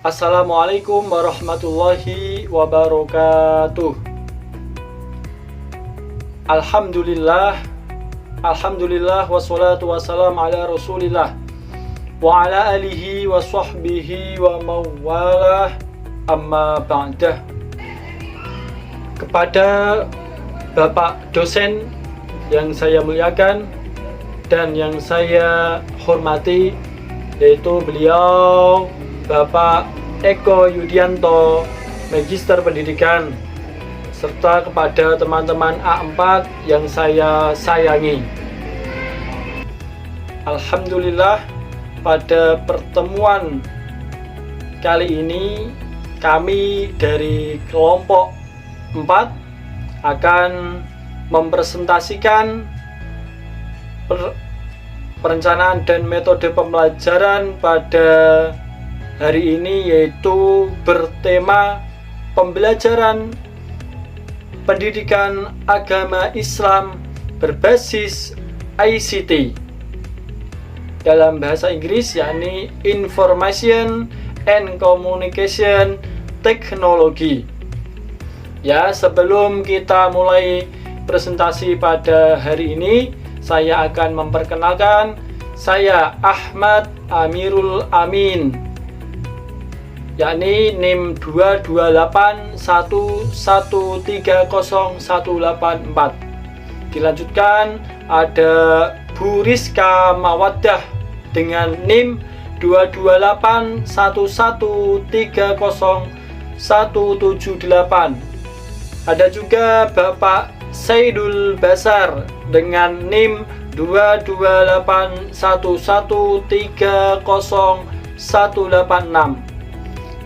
Assalamualaikum warahmatullahi wabarakatuh. Alhamdulillah wassalatu wassalamu ala Rasulillah wa ala alihi wa sahbihi wa mawalah, amma ba'dah. Kepada Bapak dosen yang saya muliakan dan yang saya hormati, yaitu beliau Bapak Eko Yudianto, Magister Pendidikan, serta kepada teman-teman A4 yang saya sayangi. Alhamdulillah, pada pertemuan kali ini kami dari kelompok 4 akan mempresentasikan perencanaan dan metode pembelajaran pada hari ini, yaitu bertema pembelajaran pendidikan agama Islam berbasis ICT, dalam bahasa Inggris yakni Information and Communication Technology. Ya, sebelum kita mulai presentasi pada hari ini, saya akan memperkenalkan, saya Ahmad Amirul Amin, yakni NIM 22811301884. Dilanjutkan ada Bu Rizka Mawaddah dengan NIM 22811301778. Ada juga Bapak Saidul Basar dengan NIM 22811301886.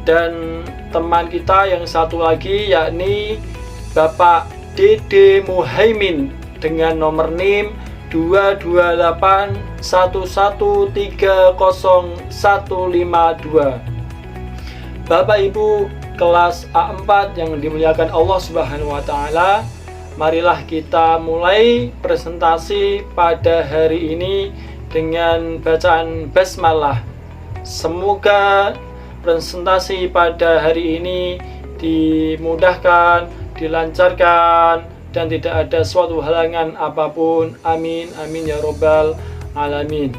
Dan teman kita yang satu lagi yakni Bapak Dede Muhaimin dengan nomor NIM 22811301152. Bapak Ibu kelas A4 yang dimuliakan Allah Subhanahu wa taala, marilah kita mulai presentasi pada hari ini dengan bacaan basmalah. Semoga presentasi pada hari ini dimudahkan, dilancarkan, dan tidak ada suatu halangan apapun. Amin, amin ya robbal alamin.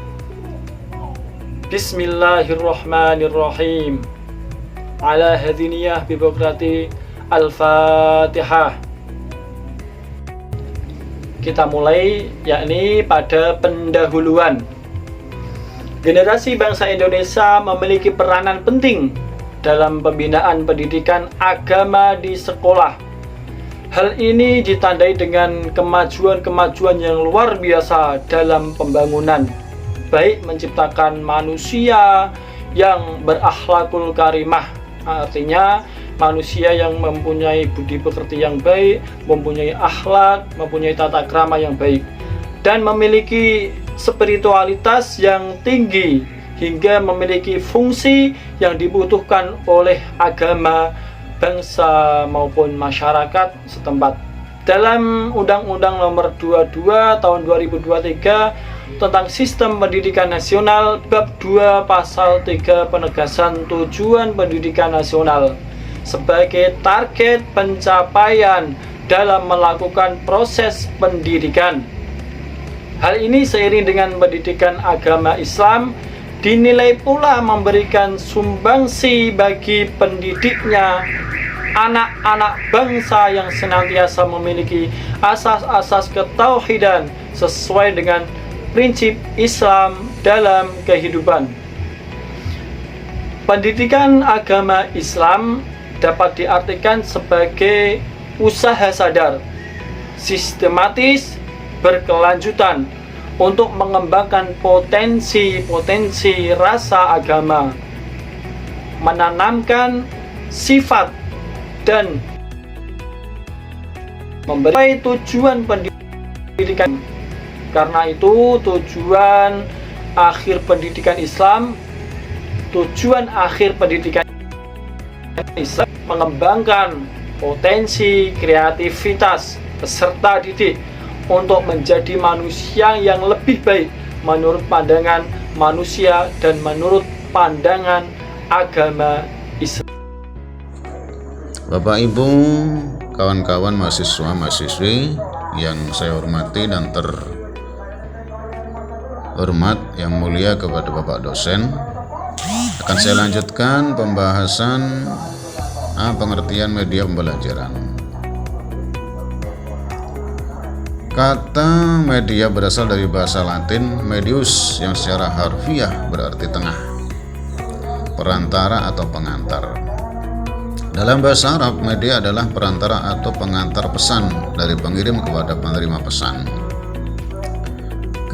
Bismillahirrahmanirrahim. Ala hadiniyah bibokrati Al-Fatihah. Kita mulai, yakni pada pendahuluan. Generasi bangsa Indonesia memiliki peranan penting dalam pembinaan pendidikan agama di sekolah. Hal ini ditandai dengan kemajuan-kemajuan yang luar biasa dalam pembangunan, baik menciptakan manusia yang berakhlakul karimah, artinya manusia yang mempunyai budi pekerti yang baik, mempunyai akhlak, mempunyai tata krama yang baik, dan memiliki spiritualitas yang tinggi hingga memiliki fungsi yang dibutuhkan oleh agama, bangsa maupun masyarakat setempat. Dalam Undang-Undang Nomor 22 Tahun 2023 tentang Sistem Pendidikan Nasional, Bab 2 Pasal 3, penegasan tujuan pendidikan nasional sebagai target pencapaian dalam melakukan proses pendidikan. Hal ini seiring dengan pendidikan agama Islam dinilai pula memberikan sumbangsi bagi pendidiknya anak-anak bangsa yang senantiasa memiliki asas-asas ketauhidan sesuai dengan prinsip Islam dalam kehidupan. Pendidikan agama Islam dapat diartikan sebagai usaha sadar, sistematis, berkelanjutan untuk mengembangkan potensi-potensi rasa agama, menanamkan sifat dan memberi tujuan pendidikan. Karena itu tujuan akhir pendidikan Islam, mengembangkan potensi kreativitas peserta didik untuk menjadi manusia yang lebih baik menurut pandangan manusia dan menurut pandangan agama Bapak Ibu, kawan-kawan mahasiswa-mahasiswi yang saya hormati dan terhormat yang mulia kepada Bapak dosen, akan saya lanjutkan pembahasan pengertian media pembelajaran. Kata media berasal dari bahasa Latin medius yang secara harfiah berarti tengah, perantara atau pengantar. Dalam bahasa Arab, media adalah perantara atau pengantar pesan dari pengirim kepada penerima pesan.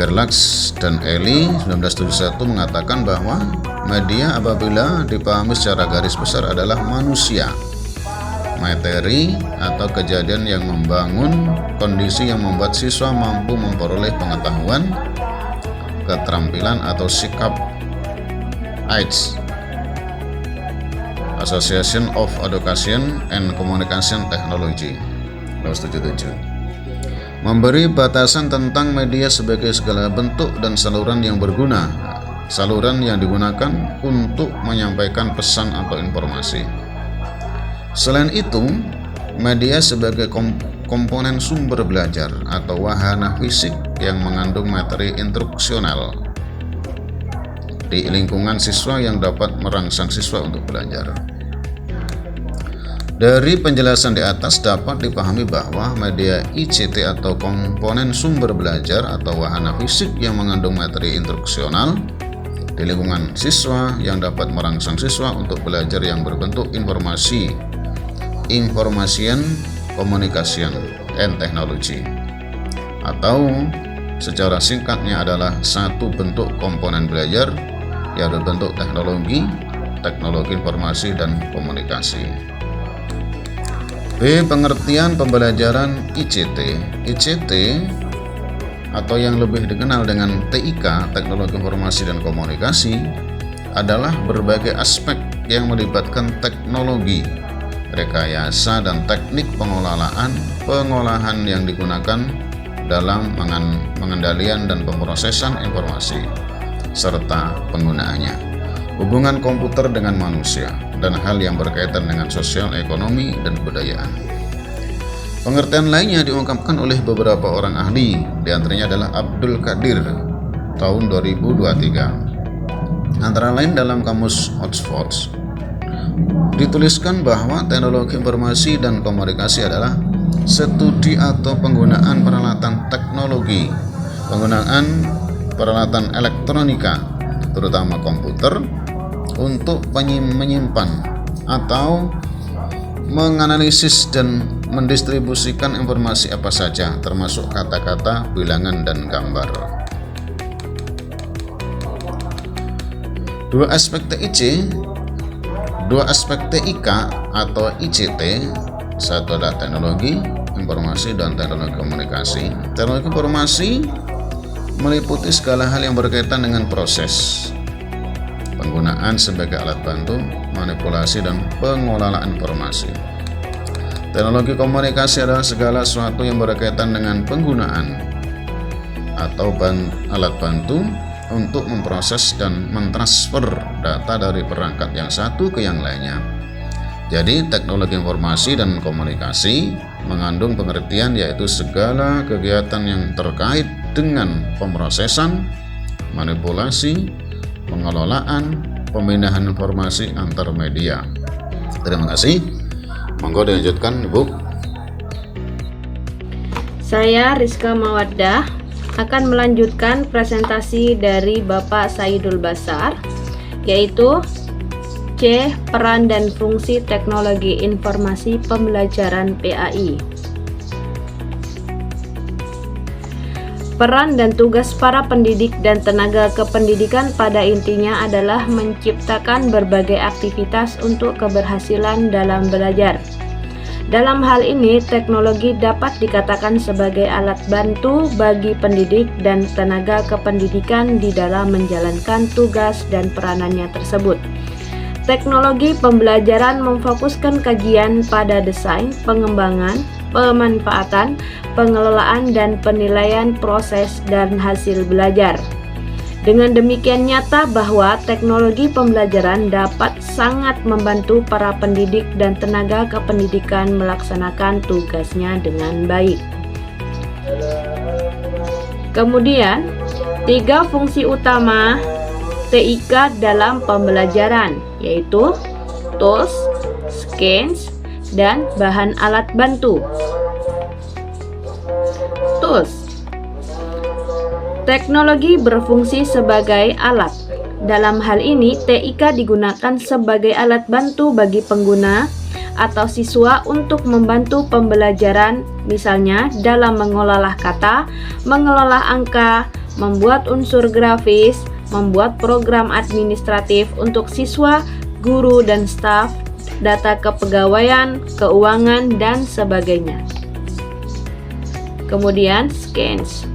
Gerlach dan Ely 1971 mengatakan bahwa media apabila dipahami secara garis besar adalah manusia, materi atau kejadian yang membangun kondisi yang membuat siswa mampu memperoleh pengetahuan, keterampilan atau sikap AIDS. Association of Education and Communication Technology 1977 memberi batasan tentang media sebagai segala bentuk dan saluran yang berguna, saluran yang digunakan untuk menyampaikan pesan atau informasi. Selain itu, media sebagai komponen sumber belajar atau wahana fisik yang mengandung materi instruksional di lingkungan siswa yang dapat merangsang siswa untuk belajar. Dari penjelasan di atas dapat dipahami bahwa media ICT atau komponen sumber belajar atau wahana fisik yang mengandung materi instruksional di lingkungan siswa yang dapat merangsang siswa untuk belajar yang berbentuk information, communication, and technology, atau secara singkatnya adalah satu bentuk komponen belajar yang berbentuk teknologi informasi dan komunikasi. B. Pengertian pembelajaran ICT. ICT atau yang lebih dikenal dengan TIK, Teknologi Informasi dan Komunikasi, adalah berbagai aspek yang melibatkan teknologi, rekayasa dan teknik pengolahan yang digunakan dalam pengendalian dan pemrosesan informasi serta penggunaannya, hubungan komputer dengan manusia, dan hal yang berkaitan dengan sosial, ekonomi, dan kebudayaan. Pengertian lainnya diungkapkan oleh beberapa orang ahli, diantaranya adalah Abdul Qadir tahun 2023. Antara lain dalam kamus Oxford dituliskan bahwa teknologi informasi dan komunikasi adalah studi atau penggunaan peralatan teknologi, penggunaan peralatan elektronika, terutama komputer, untuk menyimpan atau menganalisis dan mendistribusikan informasi apa saja, termasuk kata-kata, bilangan, dan gambar. Dua aspek TIK atau ICT, satu adalah teknologi informasi dan teknologi komunikasi. Teknologi informasi meliputi segala hal yang berkaitan dengan proses, penggunaan sebagai alat bantu, manipulasi, dan pengelolaan informasi. Teknologi komunikasi adalah segala sesuatu yang berkaitan dengan penggunaan atau alat bantu untuk memproses dan mentransfer data dari perangkat yang satu ke yang lainnya. Jadi, teknologi informasi dan komunikasi mengandung pengertian yaitu segala kegiatan yang terkait dengan pemrosesan, manipulasi, pengelolaan, pemindahan informasi antar media. Terima kasih. Monggo dilanjutkan, Ibu. Saya Rizka Mawaddah akan melanjutkan presentasi dari Bapak Saidul Basar, yaitu C. Peran dan fungsi teknologi informasi pembelajaran PAI. Peran dan tugas para pendidik dan tenaga kependidikan pada intinya adalah menciptakan berbagai aktivitas untuk keberhasilan dalam belajar. Dalam hal ini, teknologi dapat dikatakan sebagai alat bantu bagi pendidik dan tenaga kependidikan di dalam menjalankan tugas dan peranannya tersebut. Teknologi pembelajaran memfokuskan kajian pada desain, pengembangan, pemanfaatan, pengelolaan, dan penilaian proses dan hasil belajar. Dengan demikian nyata bahwa teknologi pembelajaran dapat sangat membantu para pendidik dan tenaga kependidikan melaksanakan tugasnya dengan baik. Kemudian, 3 fungsi utama TIK dalam pembelajaran, yaitu tools, skills, dan bahan alat bantu. Tools. Teknologi berfungsi sebagai alat. Dalam hal ini, TIK digunakan sebagai alat bantu bagi pengguna atau siswa untuk membantu pembelajaran, misalnya dalam mengolah kata, mengelola angka, membuat unsur grafis, membuat program administratif untuk siswa, guru, dan staf, data kepegawaian, keuangan, dan sebagainya. Kemudian, skills.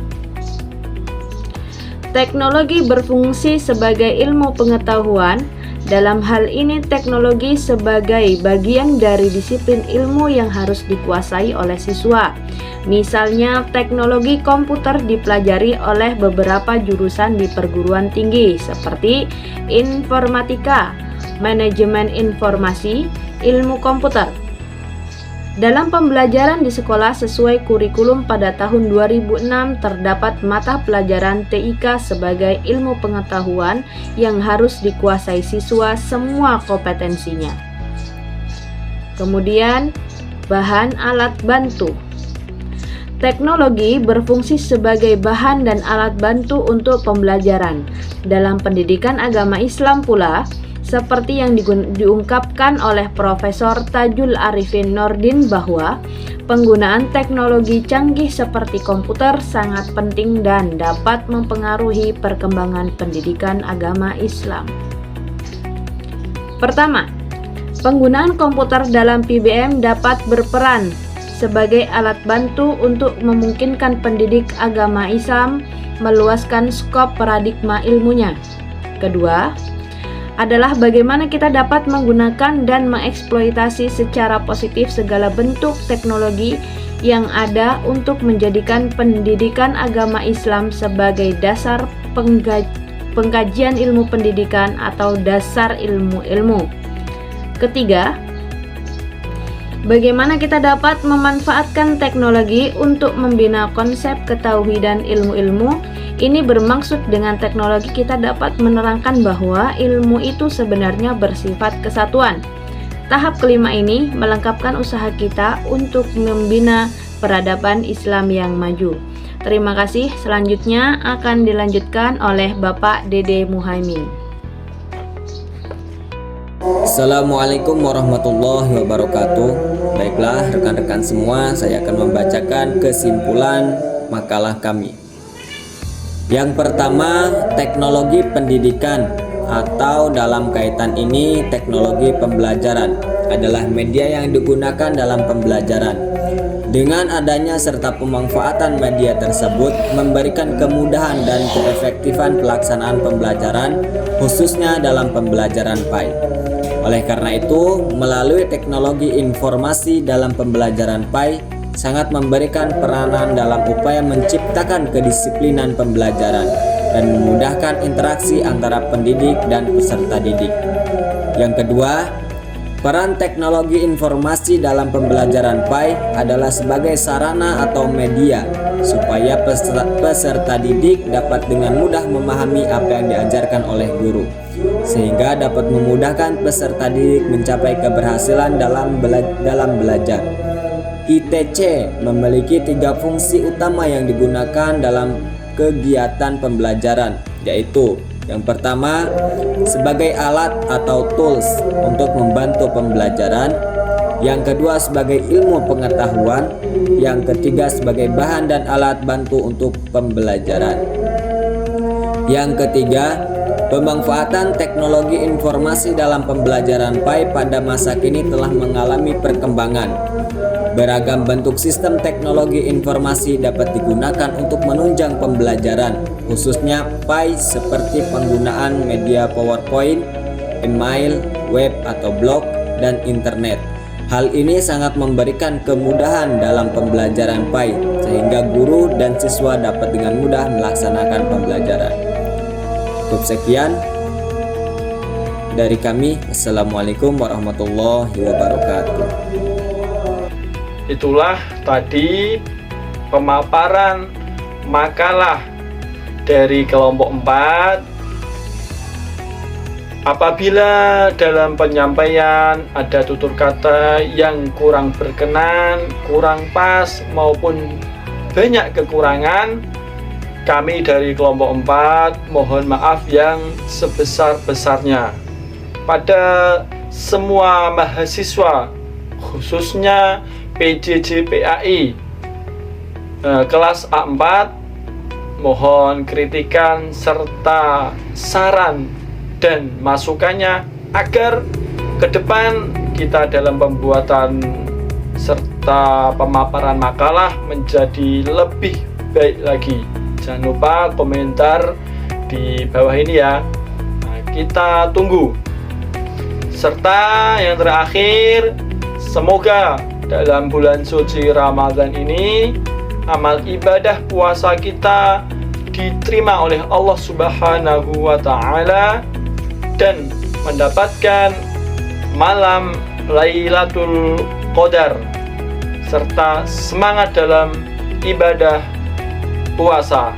Teknologi berfungsi sebagai ilmu pengetahuan. Dalam hal ini, teknologi sebagai bagian dari disiplin ilmu yang harus dikuasai oleh siswa. Misalnya, teknologi komputer dipelajari oleh beberapa jurusan di perguruan tinggi seperti informatika, manajemen informasi, ilmu komputer. Dalam pembelajaran di sekolah sesuai kurikulum pada tahun 2006 terdapat mata pelajaran TIK sebagai ilmu pengetahuan yang harus dikuasai siswa semua kompetensinya. Kemudian, bahan alat bantu. Teknologi berfungsi sebagai bahan dan alat bantu untuk pembelajaran. Dalam pendidikan agama Islam pula, seperti yang diungkapkan oleh Profesor Tajul Arifin Nordin bahwa penggunaan teknologi canggih seperti komputer sangat penting dan dapat mempengaruhi perkembangan pendidikan agama Islam. Pertama, penggunaan komputer dalam PBM dapat berperan sebagai alat bantu untuk memungkinkan pendidik agama Islam meluaskan skop paradigma ilmunya. Kedua, adalah bagaimana kita dapat menggunakan dan mengeksploitasi secara positif segala bentuk teknologi yang ada untuk menjadikan pendidikan agama Islam sebagai dasar pengkajian ilmu pendidikan atau dasar ilmu-ilmu. Ketiga, bagaimana kita dapat memanfaatkan teknologi untuk membina konsep ketauhidan ilmu-ilmu. Ini bermaksud dengan teknologi kita dapat menerangkan bahwa ilmu itu sebenarnya bersifat kesatuan. Tahap kelima ini melengkapkan usaha kita untuk membina peradaban Islam yang maju. Terima kasih. Selanjutnya akan dilanjutkan oleh Bapak Dede Muhaimin. Assalamualaikum warahmatullahi wabarakatuh. Baiklah rekan-rekan semua, saya akan membacakan kesimpulan makalah kami. Yang pertama, teknologi pendidikan atau dalam kaitan ini teknologi pembelajaran adalah media yang digunakan dalam pembelajaran. Dengan adanya serta pemanfaatan media tersebut memberikan kemudahan dan keefektifan pelaksanaan pembelajaran khususnya dalam pembelajaran PAI. Oleh karena itu, melalui teknologi informasi dalam pembelajaran PAI sangat memberikan peranan dalam upaya menciptakan kedisiplinan pembelajaran dan memudahkan interaksi antara pendidik dan peserta didik. Yang kedua, peran teknologi informasi dalam pembelajaran PAI adalah sebagai sarana atau media supaya peserta didik dapat dengan mudah memahami apa yang diajarkan oleh guru, sehingga dapat memudahkan peserta didik mencapai keberhasilan dalam belajar. ITC memiliki 3 fungsi utama yang digunakan dalam kegiatan pembelajaran, yaitu yang pertama sebagai alat atau tools untuk membantu pembelajaran, yang kedua sebagai ilmu pengetahuan, yang ketiga sebagai bahan dan alat bantu untuk pembelajaran. Yang ketiga, pemanfaatan teknologi informasi dalam pembelajaran PAI pada masa kini telah mengalami perkembangan. Beragam bentuk sistem teknologi informasi dapat digunakan untuk menunjang pembelajaran, khususnya PAI seperti penggunaan media PowerPoint, email, web atau blog, dan internet. Hal ini sangat memberikan kemudahan dalam pembelajaran PAI, sehingga guru dan siswa dapat dengan mudah melaksanakan pembelajaran. Cukup sekian dari kami. Assalamualaikum warahmatullahi wabarakatuh. Itulah tadi pemaparan makalah dari kelompok 4. Apabila dalam penyampaian ada tutur kata yang kurang berkenan, kurang pas, maupun banyak kekurangan, kami dari kelompok 4 mohon maaf yang sebesar-besarnya. Pada semua mahasiswa, khususnya PJJ PAI kelas A4, mohon kritikan serta saran dan masukannya agar ke depan kita dalam pembuatan serta pemaparan makalah menjadi lebih baik lagi. Jangan lupa komentar di bawah ini ya. Nah, kita tunggu. Serta yang terakhir, semoga dalam bulan suci Ramadan ini amal ibadah puasa kita diterima oleh Allah Subhanahu wa Ta'ala dan mendapatkan malam Lailatul Qadar serta semangat dalam ibadah puasa.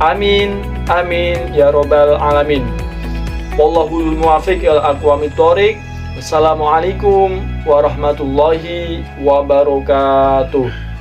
Amin amin ya robbal alamin. Wallahul muwaffiq ila aqwamit thoriq. Wassalamualaikum warahmatullahi wabarakatuh.